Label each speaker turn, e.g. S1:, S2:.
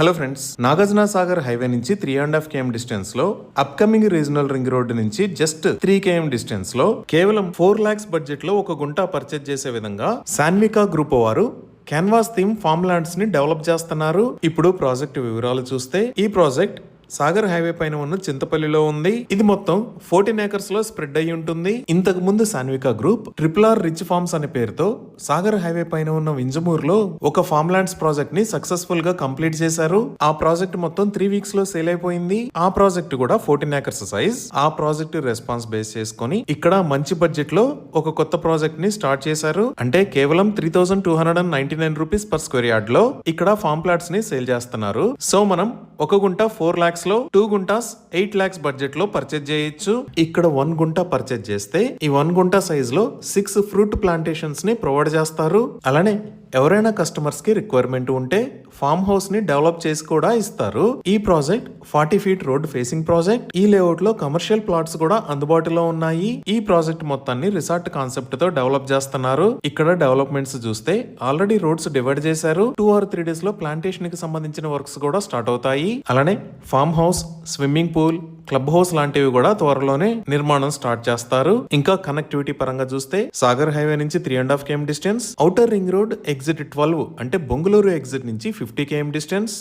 S1: Hello friends, Nagarjuna Sagar highway నుంచి 3.5 km distance లో upcoming regional ring road నుంచి జస్ట్ 3 km డిస్టెన్స్ లో కేవలం 4 lakhs బడ్జెట్ లో ఒక గుంట పర్చేజ్ చేసే విధంగా సాన్వికా గ్రూప్ వారు క్యాన్వాస్ థీమ్ ఫార్మ్ ల్యాండ్స్ ని డెవలప్ చేస్తున్నారు. ఇప్పుడు ప్రాజెక్ట్ వివరాలు చూస్తే ఈ ప్రాజెక్ట్ సాగర్ హైవే పైన ఉన్న చింతపల్లిలో ఉంది. ఇది మొత్తం 14 acres లో స్ప్రెడ్ అయి ఉంటుంది. ఇంతకు ముందు సాన్వికా గ్రూప్ RRR రిచ్ ఫార్మ్స్ అనే పేరుతో సాగర్ హైవే పైన ఉన్న వింజమూరులో ఒక ఫార్మ్ ల్యాండ్స్ ప్రాజెక్ట్ ని సక్సెస్ఫుల్ గా కంప్లీట్ చేశారు. ఆ ప్రాజెక్ట్ మొత్తం 3 weeks లో సేల్ అయిపోయింది. ఆ ప్రాజెక్ట్ కూడా 14 acres సైజ్. ఆ ప్రాజెక్ట్ రెస్పాన్స్ బేస్ చేసుకొని ఇక్కడ మంచి బడ్జెట్ లో ఒక కొత్త ప్రాజెక్ట్ ని స్టార్ట్ చేశారు. అంటే కేవలం 3,299 రూపీస్ పర్ స్క్వేర్ యార్డ్ లో ఇక్కడ ఫార్మ్ ప్లాట్స్ ని సేల్ చేస్తున్నారు. సో మనం ఒక గుంట 4 lakhs లో 2 గుంటాస్ 8 lakhs బడ్జెట్ లో పర్చేజ్ చేయొచ్చు. ఇక్కడ 1 గుంట పర్చేజ్ చేస్తే ఈ 1 గుంట సైజ్ లో 6 ఫ్రూట్ ప్లాంటేషన్స్ ని ప్రొవైడ్ చేస్తారు. అలానే ఎవరైనా కస్టమర్స్ కి రిక్వైర్మెంట్ ఉంటే ఫార్మ్ హౌస్ ని డెవలప్ చేసి కూడా ఇస్తారు. ఈ project 40 feet road facing project. ఈ లేఅవుట్ లో కమర్షియల్ ప్లాట్స్ కూడా అందుబాటులో ఉన్నాయి. ఈ ప్రాజెక్ట్ మొత్తాన్ని రిసార్ట్ కాన్సెప్ట్ తో డెవలప్ చేస్తున్నారు. ఇక్కడ డెవలప్మెంట్స్ చూస్తే ఆల్రెడీ రోడ్స్ డివైడ్ చేశారు. 2 or 3 days లో ప్లాంటేషన్ కి సంబంధించిన వర్క్స్ కూడా స్టార్ట్ అవుతాయి. అలానే farm house, swimming pool, club house లాంటివి కూడా త్వరలోనే నిర్మాణం స్టార్ట్ చేస్తారు. ఇంకా కనెక్టివిటీ పరంగా చూస్తే సాగర్ హైవే నుంచి 3.5 km distance, outer ring road exit 12 అంటే బొంగుళూరు ఎగ్జిట్ నుంచి 50 km డిస్టెన్స్,